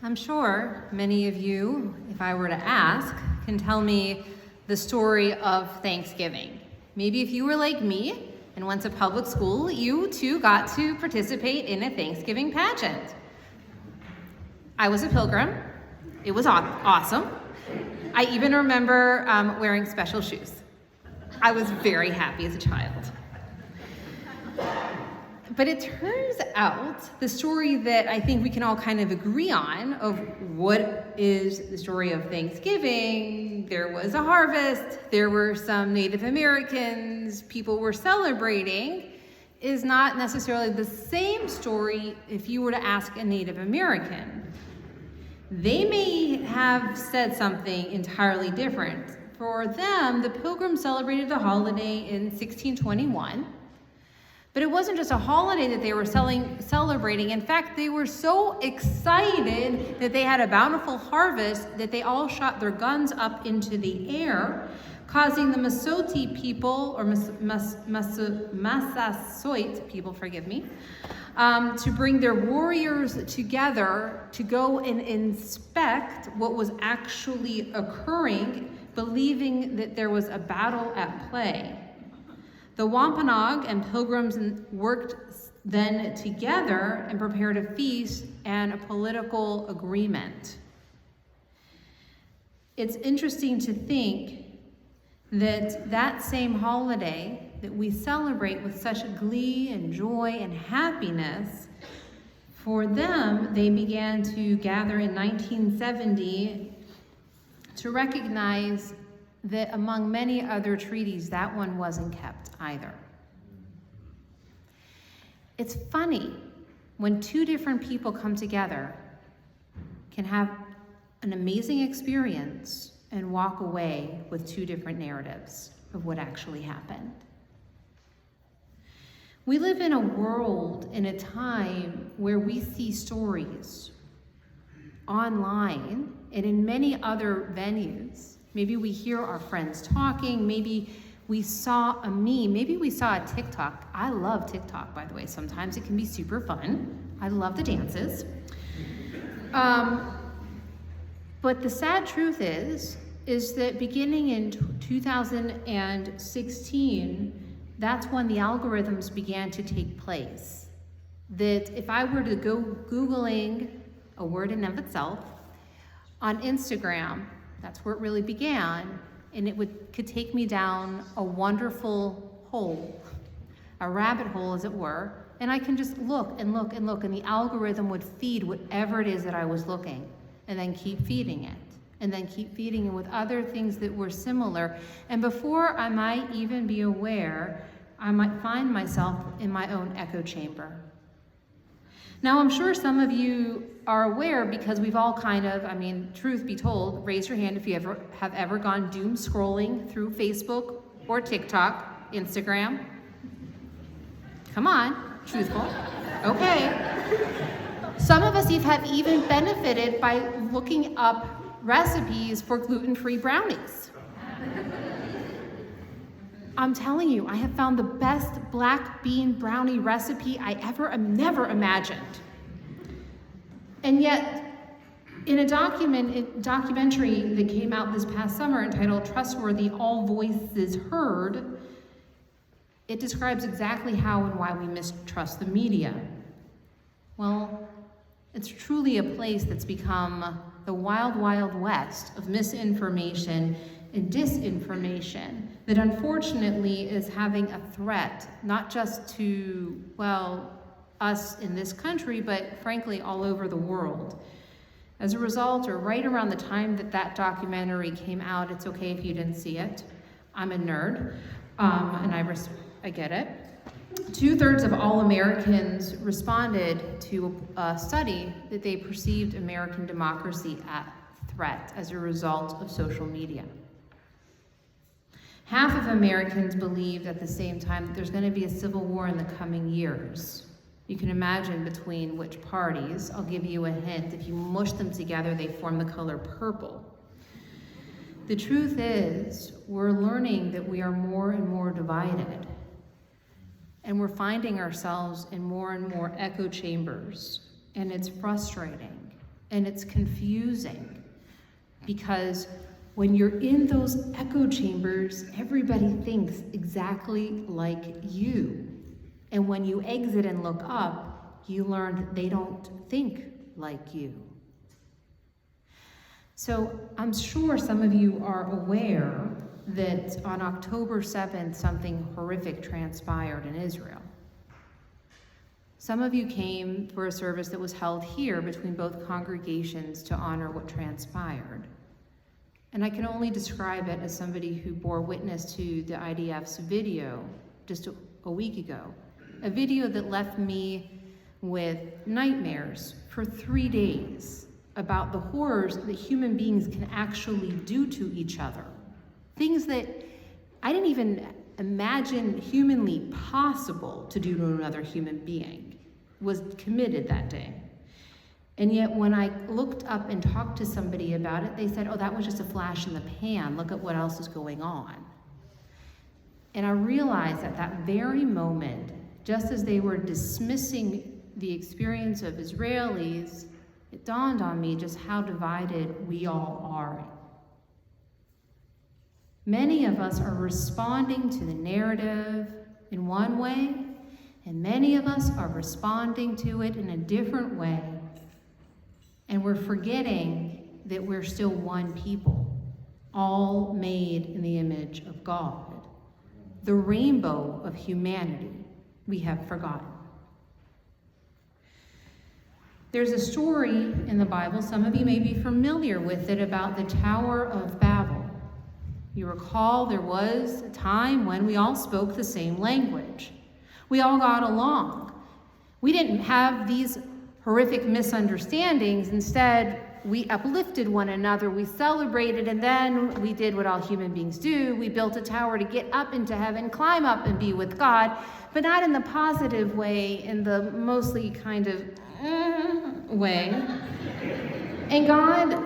I'm sure many of you, if I were to ask, can tell me the story of Thanksgiving. Maybe if you were like me and went to public school, you too got to participate in a Thanksgiving pageant. I was a pilgrim. It was awesome. I even remember wearing special shoes. I was very happy as a child. But it turns out the story that I think we can all kind of agree on of what is the story of Thanksgiving. There was a harvest, there were some Native Americans, people were celebrating, is not necessarily the same story if you were to ask a Native American. They may have said something entirely different. For them, the Pilgrims celebrated the holiday in 1621. But it wasn't just a holiday that they were celebrating. In fact, they were so excited that they had a bountiful harvest that they all shot their guns up into the air, causing the Massasoit people, or Massasoit people, forgive me, to bring their warriors together to go and inspect what was actually occurring, believing that there was a battle at play. The Wampanoag and Pilgrims worked then together and prepared a feast and a political agreement. It's interesting to think that that same holiday that we celebrate with such glee and joy and happiness, for them, they began to gather in 1970 to recognize that among many other treaties, that one wasn't kept either. It's funny when two different people come together, can have an amazing experience and walk away with two different narratives of what actually happened. We live in a world, in a time where we see stories online and in many other venues. Maybe we hear our friends talking, maybe we saw a meme, maybe we saw a TikTok. I love TikTok, by the way. Sometimes it can be super fun. I love the dances. But the sad truth is that beginning in 2016, that's when the algorithms began to take place. That if I were to go Googling a word in and of itself on Instagram, that's where it really began, and it could take me down a wonderful hole, a rabbit hole as it were, and I can just look and look and look, and the algorithm would feed whatever it is that I was looking, and then keep feeding it, and then keep feeding it with other things that were similar, and before I might even be aware, I might find myself in my own echo chamber. Now, I'm sure some of you are aware because we've all kind of, truth be told, raise your hand if you have ever gone doom scrolling through Facebook or TikTok, Instagram. Come on, truthful. Okay. Some of us have even benefited by looking up recipes for gluten-free brownies. I'm telling you, I have found the best black bean brownie recipe I never imagined. And yet, in a documentary that came out this past summer entitled Trustworthy, All Voices Heard, it describes exactly how and why we mistrust the media. Well, it's truly a place that's become the wild, wild west of misinformation and disinformation that unfortunately is having a threat, not just to, us in this country, but frankly all over the world. As a result, or right around the time that documentary came out, it's okay if you didn't see it. I'm a nerd, and I get it. 2/3 of all Americans responded to a study that they perceived American democracy at threat as a result of social media. Half of Americans believed at the same time that there's going to be a civil war in the coming years. You can imagine between which parties. I'll give you a hint. If you mush them together, they form the color purple. The truth is, we're learning that we are more and more divided. And we're finding ourselves in more and more echo chambers. And it's frustrating. And it's confusing because when you're in those echo chambers, everybody thinks exactly like you. And when you exit and look up, you learn that they don't think like you. So I'm sure some of you are aware that on October 7th, something horrific transpired in Israel. Some of you came for a service that was held here between both congregations to honor what transpired. And I can only describe it as somebody who bore witness to the IDF's video just a week ago. A video that left me with nightmares for 3 days about the horrors that human beings can actually do to each other. Things that I didn't even imagine humanly possible to do to another human being was committed that day. And yet when I looked up and talked to somebody about it, they said, oh, that was just a flash in the pan. Look at what else is going on. And I realized at that very moment, just as they were dismissing the experience of Israelis, it dawned on me just how divided we all are. Many of us are responding to the narrative in one way, and many of us are responding to it in a different way. And we're forgetting that we're still one people, all made in the image of God. The rainbow of humanity we have forgotten. There's a story in the Bible, some of you may be familiar with it, about the Tower of Babel. You recall there was a time when we all spoke the same language. We all got along. We didn't have these horrific misunderstandings. Instead, we uplifted one another, we celebrated, and then we did what all human beings do. We built a tower to get up into heaven, climb up and be with God, but not in the positive way, in the mostly kind of way. And God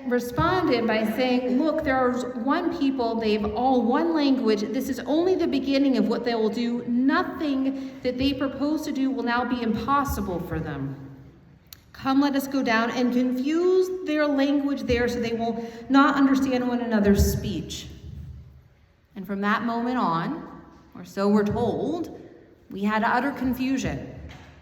responded by saying, look, there's one people, they've all one language. This is only the beginning of what they will do. Nothing that they propose to do will now be impossible for them. Come, let us go down and confuse their language there so they will not understand one another's speech. And from that moment on, or so we're told, we had utter confusion.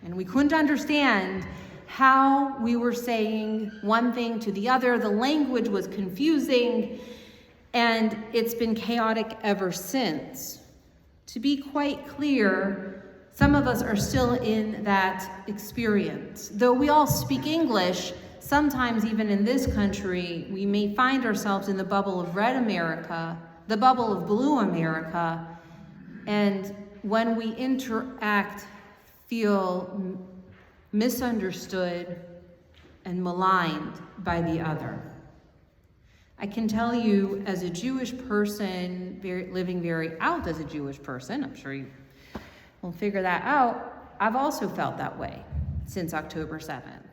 And we couldn't understand how we were saying one thing to the other. The language was confusing, and it's been chaotic ever since. To be quite clear, some of us are still in that experience. Though we all speak English, sometimes even in this country, we may find ourselves in the bubble of red America, the bubble of blue America, and when we interact, feel misunderstood and maligned by the other. I can tell you, as a Jewish person, living very out as a Jewish person, I'm sure you will figure that out, I've also felt that way since October 7th.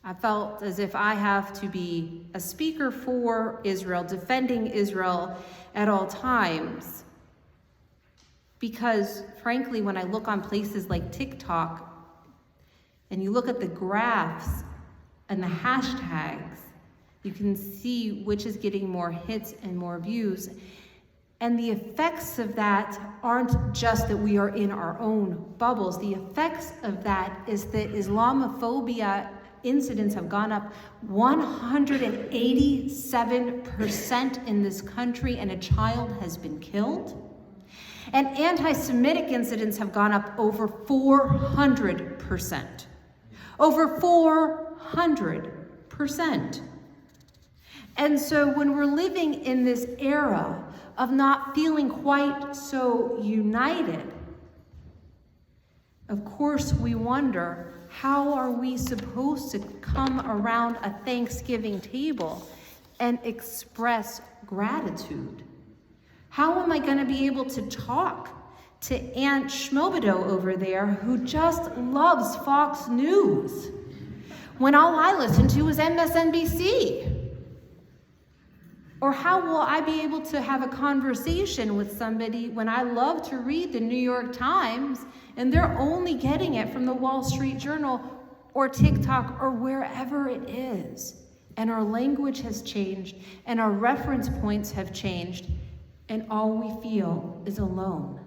I felt as if I have to be a speaker for Israel, defending Israel at all times. Because frankly, when I look on places like TikTok, and you look at the graphs and the hashtags, you can see which is getting more hits and more views. And the effects of that aren't just that we are in our own bubbles. The effects of that is that Islamophobia incidents have gone up 187% in this country, and a child has been killed. And anti-Semitic incidents have gone up over 400%. Over 400%. And so when we're living in this era of not feeling quite so united, of course we wonder, how are we supposed to come around a Thanksgiving table and express gratitude? How am I going to be able to talk to Aunt Schmobido over there who just loves Fox News when all I listen to is MSNBC? Or how will I be able to have a conversation with somebody when I love to read the New York Times and they're only getting it from the Wall Street Journal or TikTok or wherever it is. And our language has changed, and our reference points have changed, and all we feel is alone.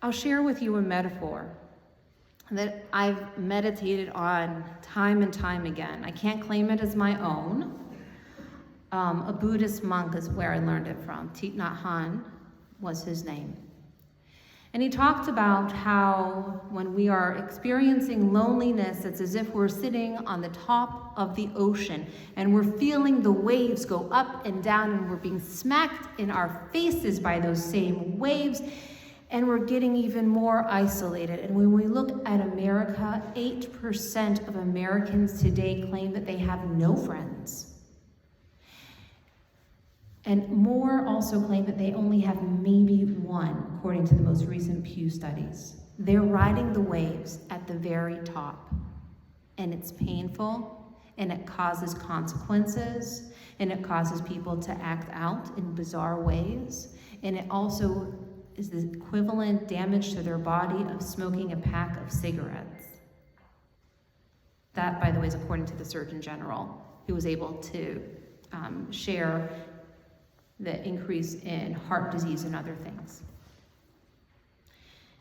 I'll share with you a metaphor that I've meditated on time and time again. I can't claim it as my own. A Buddhist monk is where I learned it from. Thich Nhat Hanh was his name. And he talked about how when we are experiencing loneliness, it's as if we're sitting on the top of the ocean and we're feeling the waves go up and down, and we're being smacked in our faces by those same waves, and we're getting even more isolated. And when we look at America, 8% of Americans today claim that they have no friends. And more also claim that they only have maybe one, according to the most recent Pew studies. They're riding the waves at the very top. And it's painful, and it causes consequences, and it causes people to act out in bizarre ways. And it also is the equivalent damage to their body of smoking a pack of cigarettes. That, by the way, is according to the Surgeon General, who was able to share the increase in heart disease and other things.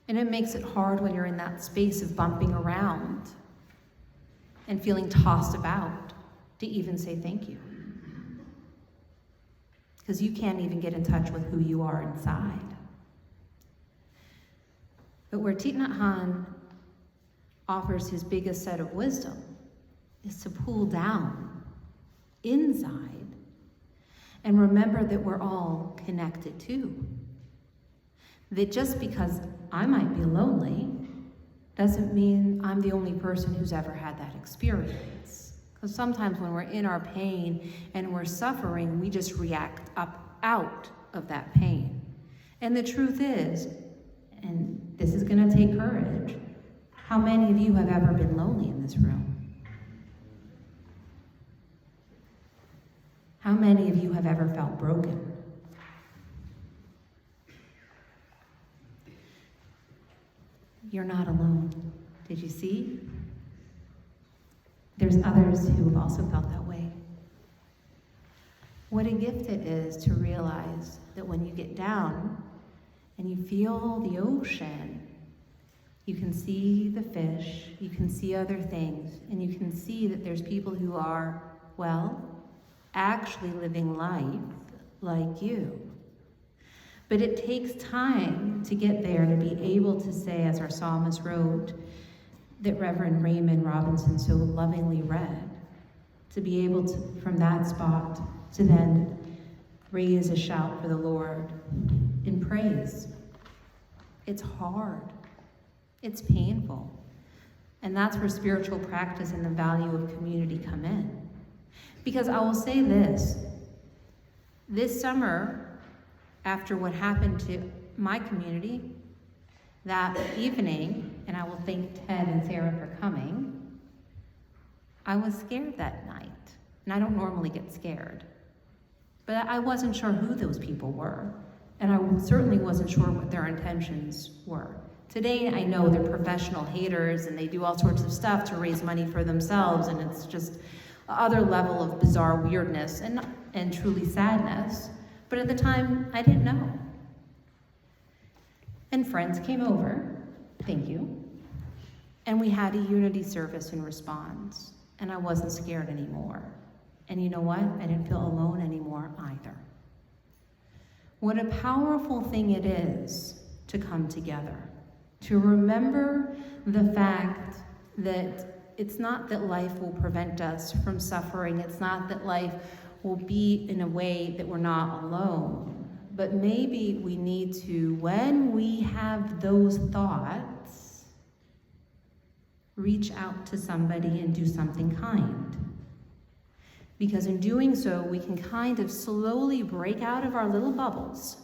And it makes it hard when you're in that space of bumping around and feeling tossed about to even say thank you. Because you can't even get in touch with who you are inside. But where Thich Nhat Hanh offers his biggest set of wisdom is to pull down inside and remember that we're all connected too. That just because I might be lonely doesn't mean I'm the only person who's ever had that experience. Because sometimes when we're in our pain and we're suffering, we just react out of that pain. And the truth is, and this is gonna take courage, how many of you have ever been lonely in this room? How many of you have ever felt broken? You're not alone. Did you see? There's others who have also felt that way. What a gift it is to realize that when you get down and you feel the ocean, you can see the fish, you can see other things, and you can see that there's people who are, well, actually living life like you. But it takes time to get there, to be able to say, as our psalmist wrote, that Reverend Raymond Robinson so lovingly read, to be able to, from that spot, to then raise a shout for the Lord in praise. It's hard. It's painful. And that's where spiritual practice and the value of community come in. Because I will say this summer, after what happened to my community that evening, and I will thank Ted and Sarah for coming, I was scared that night. And I don't normally get scared. But I wasn't sure who those people were. And I certainly wasn't sure what their intentions were. Today, I know they're professional haters and they do all sorts of stuff to raise money for themselves, and it's just other level of bizarre weirdness and truly sadness. But at the time, I didn't know. And friends came over, thank you, and we had a unity service in response, and I wasn't scared anymore. And you know what? I didn't feel alone anymore either. What a powerful thing it is to come together, to remember the fact that it's not that life will prevent us from suffering. It's not that life will be in a way that we're not alone. But maybe we need to, when we have those thoughts, reach out to somebody and do something kind. Because in doing so, we can kind of slowly break out of our little bubbles,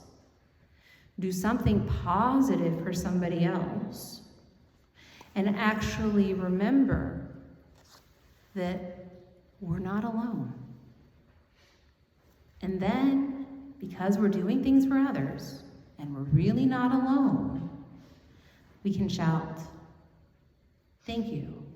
do something positive for somebody else, and actually remember that we're not alone. And then, because we're doing things for others, and we're really not alone, we can shout, Thank you.